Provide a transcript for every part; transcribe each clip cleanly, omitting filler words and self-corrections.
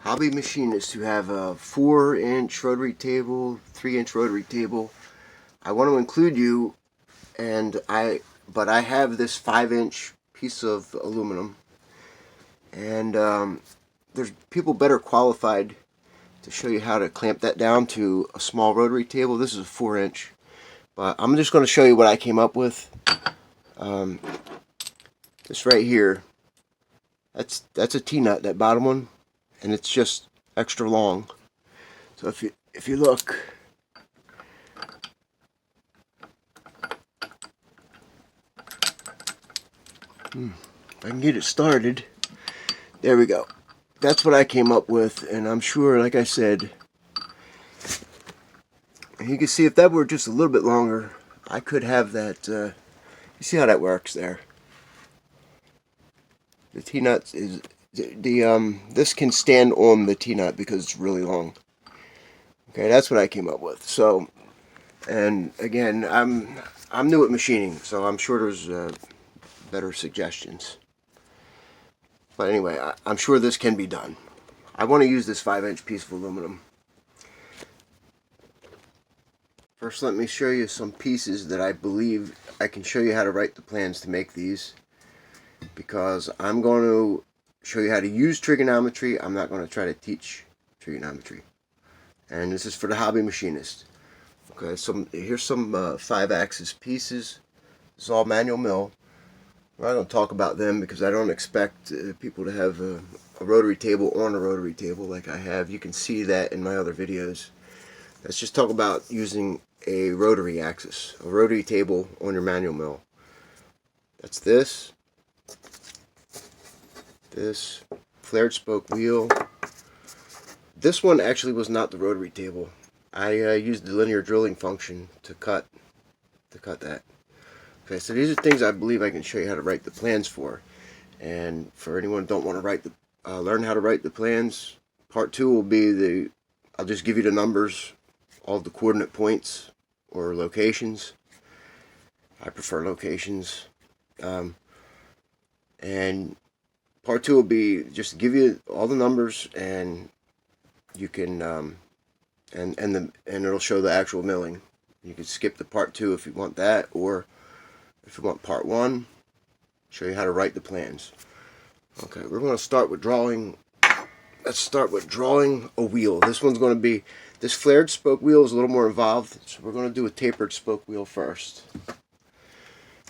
hobby machinists who have a 4-inch rotary table, 3-inch rotary table. I want to include you, but I have this 5-inch piece of aluminum, and there's people better qualified to show you how to clamp that down to a small rotary table. This is a 4-inch, but I'm just going to show you what I came up with. This right here, that's a T-nut, that bottom one, and it's just extra long. So if you look, if I can get it started, there we go. That's what I came up with, and I'm sure, like I said, you can see if that were just a little bit longer, I could have that. You see how that works there? The T-nut is this can stand on the T-nut because it's really long. Okay, that's what I came up with. So, and again, I'm new at machining, so I'm sure there's better suggestions. But anyway, I'm sure this can be done. I want to use this 5-inch piece of aluminum. First, let me show you some pieces that I believe I can show you how to write the plans to make these, because I'm going to show you how to use trigonometry. I'm not going to try to teach trigonometry. And this is for the hobby machinist. Okay, so here's some 5-axis pieces. This is all manual mill. We're not going to talk about them because I don't expect people to have a rotary table on a rotary table like I have. You can see that in my other videos. Let's just talk about using a rotary axis, a rotary table on your manual mill. That's this flared spoke wheel. This one actually was not the rotary table. I used the linear drilling function to cut that. Okay, so these are things I believe I can show you how to write the plans for. And for anyone who don't want to learn how to write the plans, part 2 will be I'll just give you the numbers, all the coordinate points or locations. I prefer locations. And part 2 will be just to give you all the numbers, and you can and it'll show the actual milling. You can skip the part 2 if you want that, or if you want part 1, show you how to write the plans. Okay, we're going to start with drawing. Let's start with drawing a wheel. This flared spoke wheel is a little more involved, so we're going to do a tapered spoke wheel first.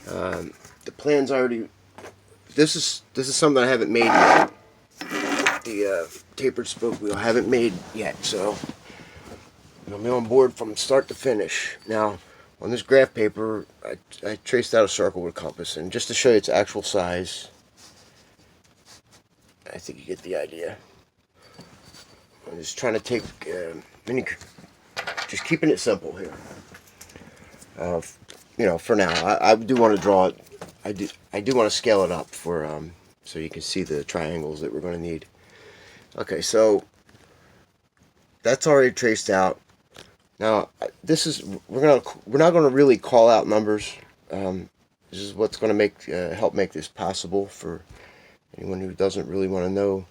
The plans already. This is something I haven't made yet. The tapered spoke wheel I haven't made yet, so I'll be on board from start to finish. Now, on this graph paper, I traced out a circle with a compass, and just to show you its actual size, I think you get the idea. I'm just trying to take, just keeping it simple here. For now, I do want to draw it. I do want to scale it up for so you can see the triangles that we're going to need. Okay, so that's already traced out. Now, we're not going to really call out numbers. This is what's going to help make this possible for anyone who doesn't really want to know,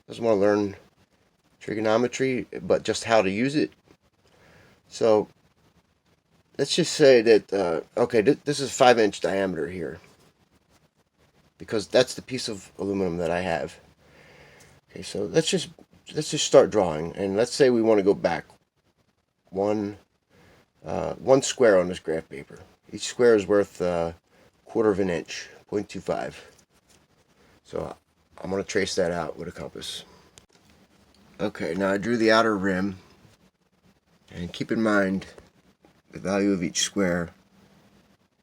doesn't want to learn trigonometry, but just how to use it. So let's just say that okay, this is 5-inch diameter here, because that's the piece of aluminum that I have. Okay, so let's just start drawing, and let's say we want to go back one square on this graph paper. Each square is worth 1/4 of an inch, 0.25. So I'm going to trace that out with a compass. Okay, now I drew the outer rim, and keep in mind the value of each square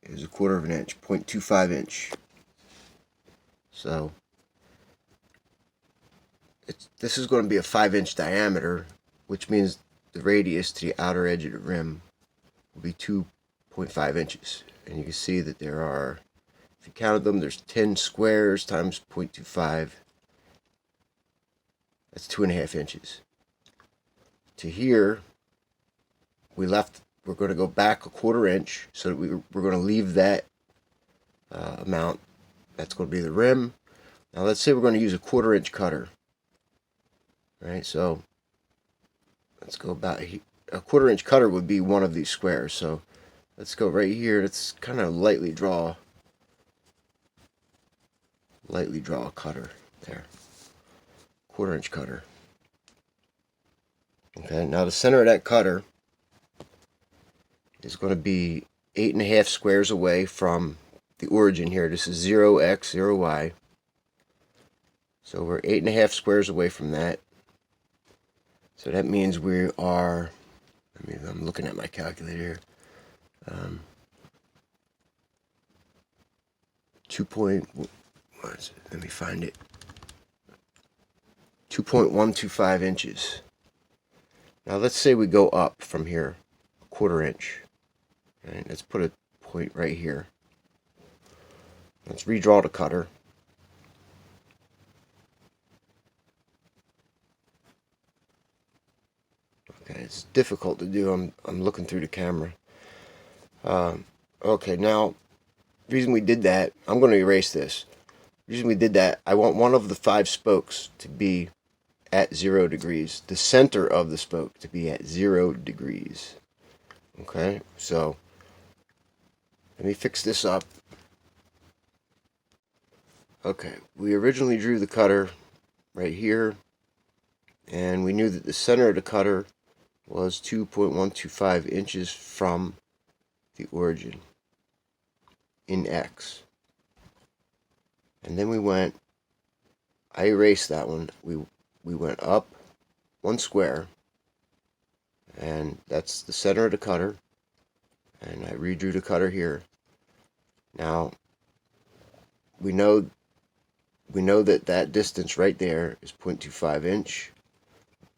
is 1/4 of an inch, 0.25 inch. So this is going to be a 5-inch diameter, which means the radius to the outer edge of the rim will be 2.5 inches. And you can see that there are, if you counted them, there's 10 squares times 0.25. That's 2.5 inches. To here, we're going to go back 1/4 inch, so that we're going to leave that amount. That's going to be the rim. Now let's say we're going to use a 1/4 inch cutter. Right, so let's go about a 1/4 inch cutter would be one of these squares. So let's go right here. Let's kind of lightly draw a cutter there. 1/4 inch cutter. Okay, now the center of that cutter is going to be 8.5 squares away from the origin here. This is 0x, 0y. So we're 8.5 squares away from that. So that means we are, I'm looking at my calculator here. 2.125 inches. Now let's say we go up from here, 1/4 inch. Right, let's put a point right here. Let's redraw the cutter. Okay, it's difficult to do. I'm looking through the camera. Okay, now the reason we did that, I'm going to erase this. The reason we did that, I want one of the 5 spokes to be at 0 degrees. The center of the spoke to be at 0 degrees. Okay, so let me fix this up. Okay, we originally drew the cutter right here, and we knew that the center of the cutter was 2.125 inches from the origin in X. And then I erased that one. We went up 1 square, and that's the center of the cutter, and I redrew the cutter here. Now we know that distance right there is 0.25 inch.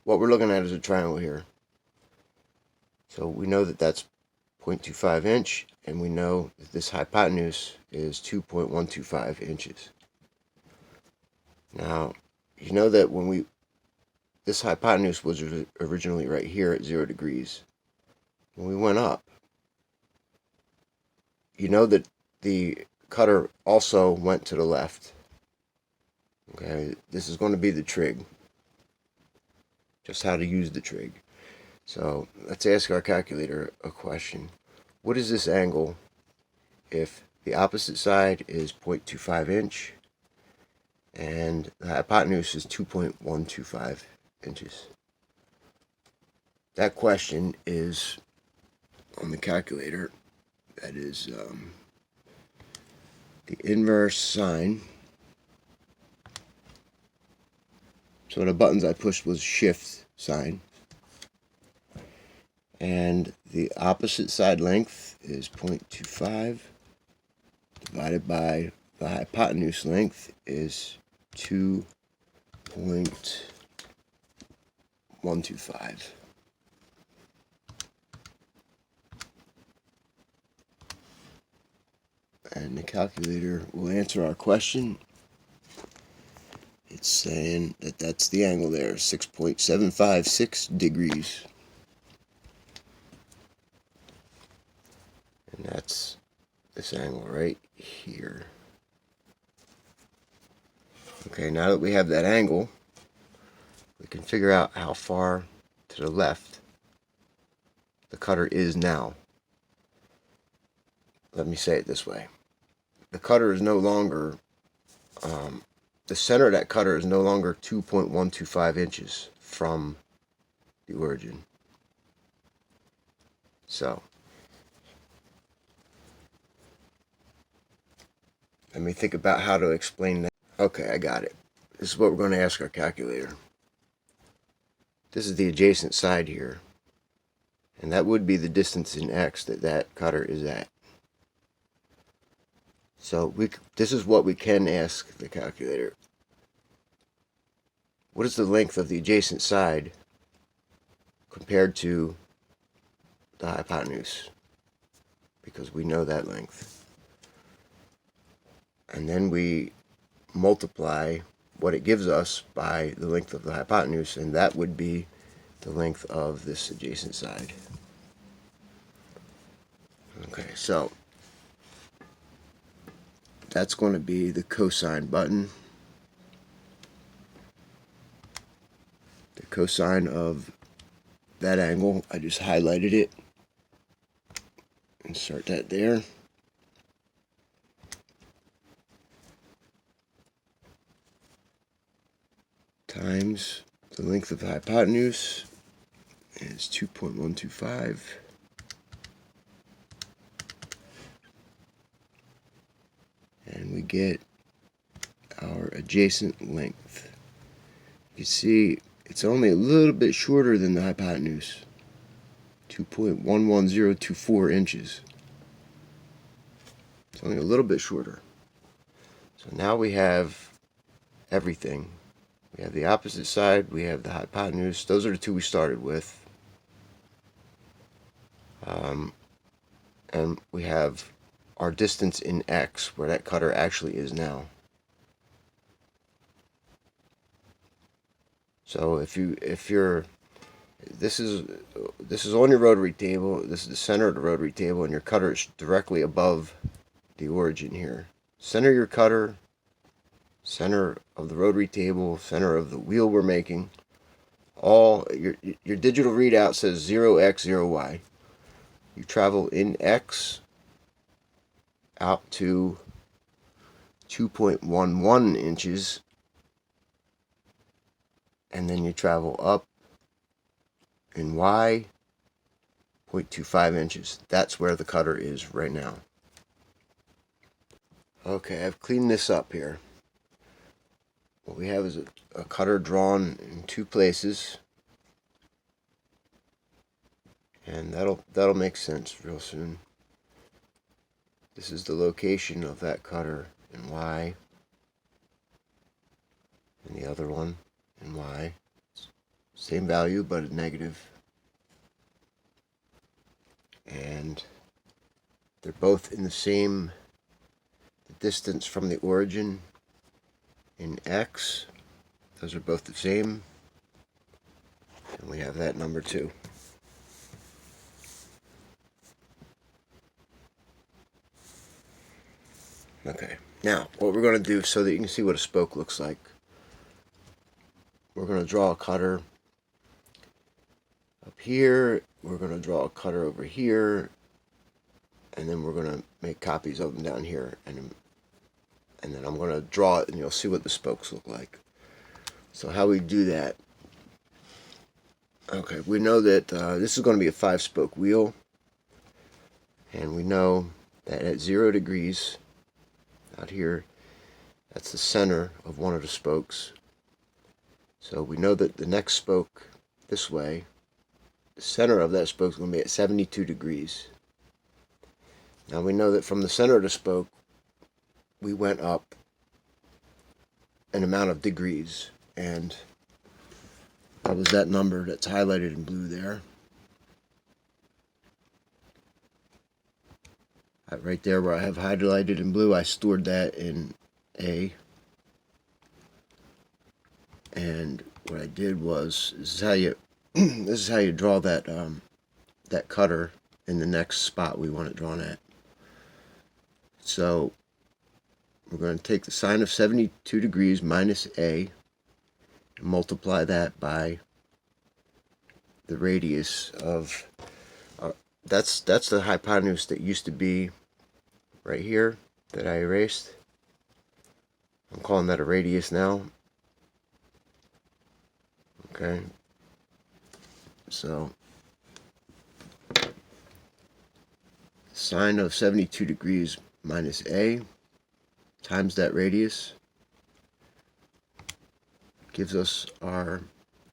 What we're looking at is a triangle here. So we know that that's 0.25 inch, and we know that this hypotenuse is 2.125 inches. Now, you know that this hypotenuse was originally right here at 0 degrees. When we went up, you know that the cutter also went to the left. Okay, this is going to be the trig. Just how to use the trig. So let's ask our calculator a question. What is this angle if the opposite side is 0.25 inch and the hypotenuse is 2.125 inches? That question is on the calculator. That is the inverse sine. So the buttons I pushed was shift sine. And the opposite side length is 0.25 divided by the hypotenuse length is 2.125. And the calculator will answer our question. It's saying that that's the angle there, 6.756 degrees. And that's this angle right here. Okay, now that we have that angle, we can figure out how far to the left the cutter is now. Let me say it this way. The cutter is no longer, the center of that cutter is no longer 2.125 inches from the origin. So, let me think about how to explain that. Okay, I got it. This is what we're going to ask our calculator. This is the adjacent side here. And that would be the distance in X that cutter is at. So this is what we can ask the calculator. What is the length of the adjacent side compared to the hypotenuse? Because we know that length. And then we multiply what it gives us by the length of the hypotenuse, and that would be the length of this adjacent side. Okay, so that's going to be the cosine button. the cosine of that angle. I just highlighted it. Insert that there. Times the length of the hypotenuse is 2.125. And we get our adjacent length. You see, it's only a little bit shorter than the hypotenuse. 2.11024 inches. It's only a little bit shorter. So now we have everything. We have the opposite side, we have the hypotenuse. Those are the two we started with. And we have our distance in x, where that cutter actually is now. So this is on your rotary table. This is the center of the rotary table, and your cutter is directly above the origin here. Center your cutter, center of the rotary table, center of the wheel we're making. All your digital readout says 0x, 0y. You travel in x out to 2.11 inches, and then you travel up in y 0.25 inches. That's where the cutter is right now. Okay, I've cleaned this up here. What we have is a cutter drawn in two places, and that'll make sense real soon. This is the location of that cutter in y, and the other one in y. Same value, but a negative. And they're both in the same distance from the origin in x. Those are both the same. And we have that number too. Okay, now what we're going to do so that you can see what a spoke looks like, we're going to draw a cutter up here, we're going to draw a cutter over here, and then we're going to make copies of them down here, and then I'm going to draw it and you'll see what the spokes look like. So how we do that, okay, we know that this is going to be a 5-spoke wheel, and we know that at 0 degrees out here, that's the center of one of the spokes. So we know that the next spoke this way, the center of that spoke is going to be at 72 degrees. Now we know that from the center of the spoke, we went up an amount of degrees, and that was that number that's highlighted in blue there. Right there where I have highlighted in blue, I stored that in A. And what I did was, this is how you draw that that cutter in the next spot we want it drawn at. So we're going to take the sine of 72 degrees minus A and multiply that by the radius of that's the hypotenuse that used to be right here that I erased. I'm calling that a radius now. Okay, so sine of 72 degrees minus A times that radius gives us our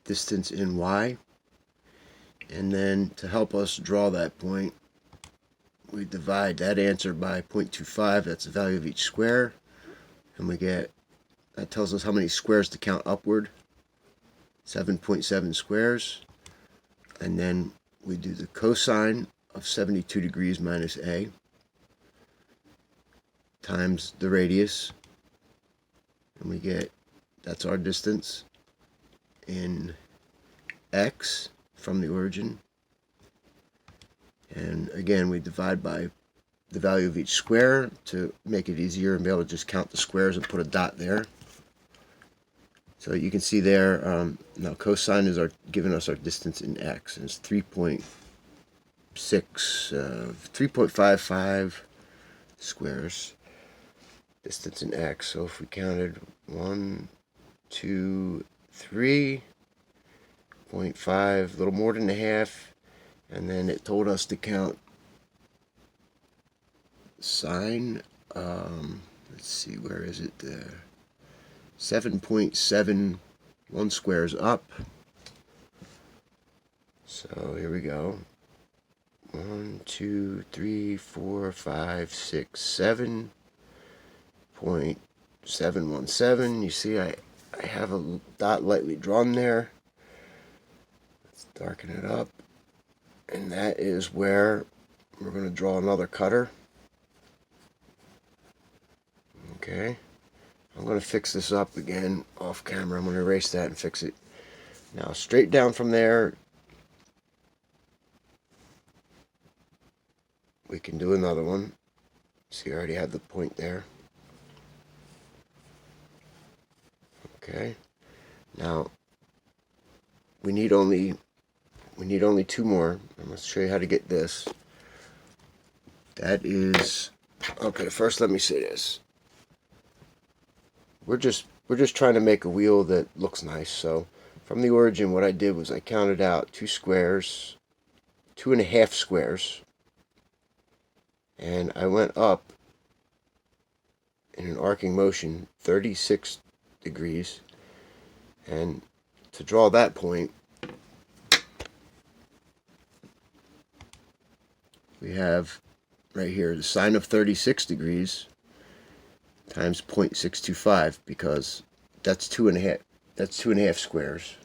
distance in y. And then to help us draw that point, we divide that answer by 0.25. That's the value of each square. And we get, that tells us how many squares to count upward. 7.7 squares. And then we do the cosine of 72 degrees minus A times the radius. And we get, that's our distance in x from the origin. And again, we divide by the value of each square to make it easier and be able to just count the squares and put a dot there. So you can see there, now cosine is giving us our distance in x, and it's 3.55 squares, distance in x. So if we counted 1, 2, 3.5, a little more than a half, and then it told us to count sine, let's see, where is it there? 7.71 squares up. So here we go. 1, 2, 3, 4, 5, 6, 7.717. You see, I have a dot lightly drawn there. Let's darken it up. And that is where we're going to draw another cutter. Okay. I'm going to fix this up again off camera. I'm going to erase that and fix it. Now, straight down from there, we can do another one. See, I already have the point there. Okay. Now, we need only 2 more. I'm going to show you how to get this. That is, okay, first let me say this. We're just trying to make a wheel that looks nice. So from the origin, what I did was I counted out 2 squares, 2.5 squares, and I went up in an arcing motion 36 degrees. And to draw that point, we have right here the sine of 36 degrees times 0.625, because that's 2.5 squares.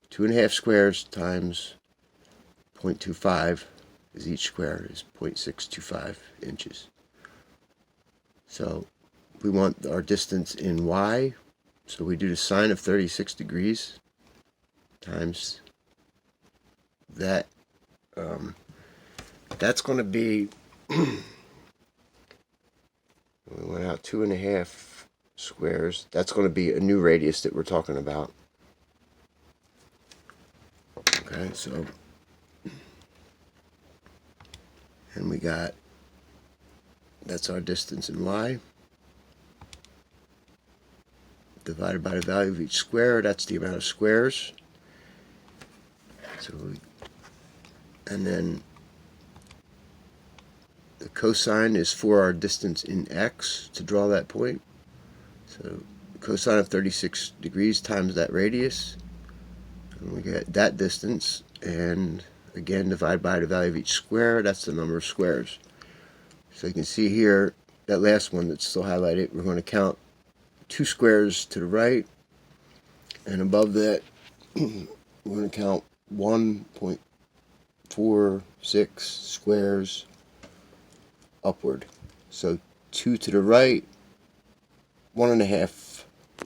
2.5 squares times 0.25 is each square is 0.625 inches. So we want our distance in y, so we do the sine of 36 degrees times that. That's going to be, we went out 2.5 squares. That's going to be a new radius that we're talking about. Okay, so, and we got, that's our distance in y, divided by the value of each square. That's the amount of squares. So, and then the cosine is for our distance in x to draw that point. So cosine of 36 degrees times that radius, and we get that distance, and again divide by the value of each square. That's the number of squares. So you can see here, that last one that's still highlighted, we're going to count 2 squares to the right, and above that we're going to count 1.46 squares upward. So 2 to the right, 1.5, a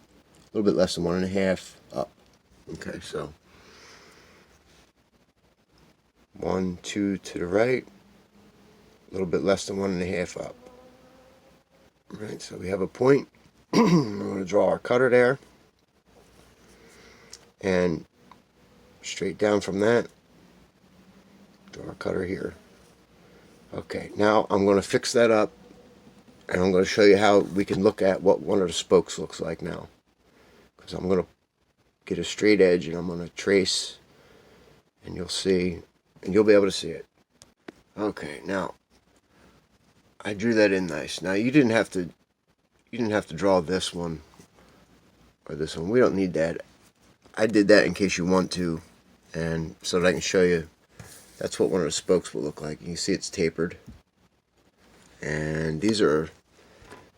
little bit less than 1.5 up. Okay, so 1, 2 to the right, a little bit less than 1.5 up. All right, so we have a point. We're going to draw our cutter there, and straight down from that, draw our cutter here. Okay, now I'm going to fix that up, and I'm going to show you how we can look at what one of the spokes looks like now. Because I'm going to get a straight edge, and I'm going to trace, and you'll see, and you'll be able to see it. Okay, now I drew that in nice. Now you didn't have to draw this one or this one. We don't need that. I did that in case you want to, and so that I can show you. That's what one of the spokes will look like. You can see it's tapered. And these are,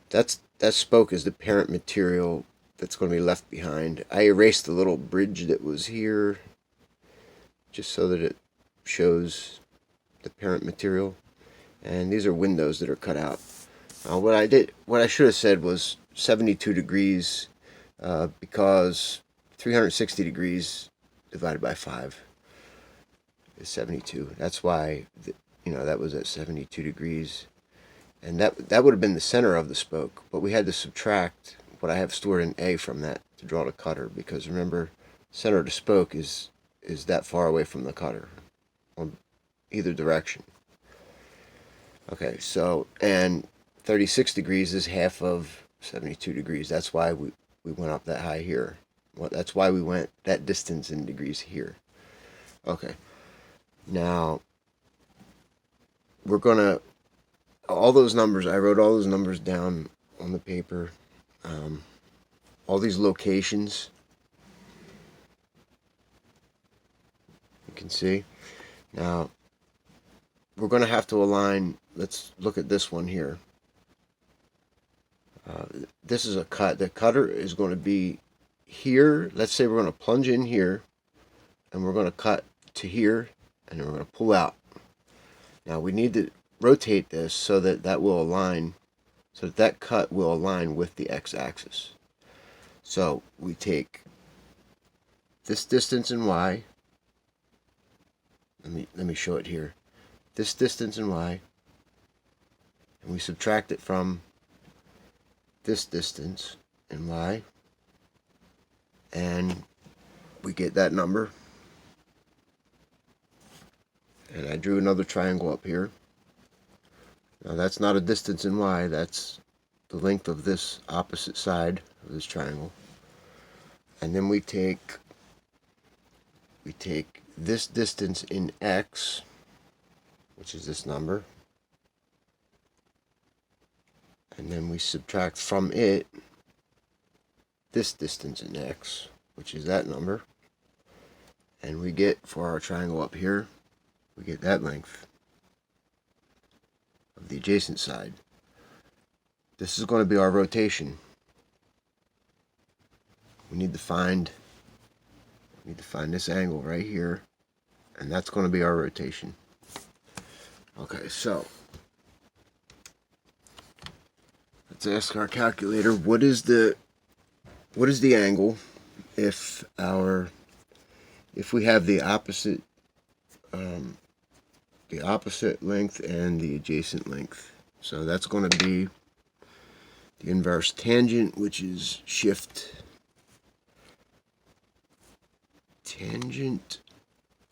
that spoke is the parent material that's going to be left behind. I erased the little bridge that was here just so that it shows the parent material. And these are windows that are cut out. What I should have said was 72 degrees because 360 degrees divided by 5 is 72. That's why, that was at 72 degrees. And that would have been the center of the spoke, but we had to subtract what I have stored in A from that to draw the cutter, because remember, center of the spoke is that far away from the cutter on either direction. Okay, so, and 36 degrees is half of 72 degrees. That's why we went up that high here. Well, that's why we went that distance in degrees here. Okay, now we're gonna, all those numbers, I wrote all those numbers down on the paper. All these locations, you can see. Now, we're going to have to align, let's look at this one here. This is a cut. The cutter is going to be here. Let's say we're going to plunge in here, and we're going to cut to here, and then we're going to pull out. Now, we need to rotate this so that that will align, so that that cut will align with the x-axis. So we take this distance in y. Let me show it here. This distance in y, and we subtract it from this distance in y, and we get that number. And I drew another triangle up here. Now that's not a distance in y, that's the length of this opposite side of this triangle. And then we take this distance in x, which is this number, and then we subtract from it this distance in x, which is that number, and we get, for our triangle up here, we get that length of the adjacent side. This is going to be our rotation. We need to find this angle right here, and that's going to be our rotation. Okay, so let's ask our calculator, what is the angle if we have the opposite length and the adjacent length. So that's going to be the inverse tangent, which is shift tangent.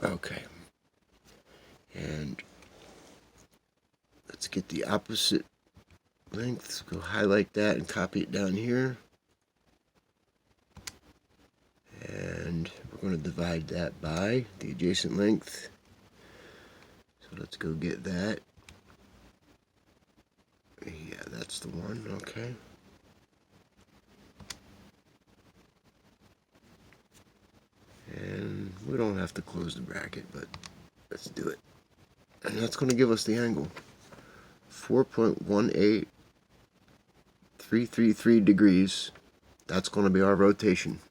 Okay, and let's get the opposite length. Let's go highlight that and copy it down here, and we're going to divide that by the adjacent length. So let's go get that. Yeah, that's the one. Okay. And we don't have to close the bracket, but let's do it. And that's going to give us the angle. 4.18333 degrees. That's going to be our rotation.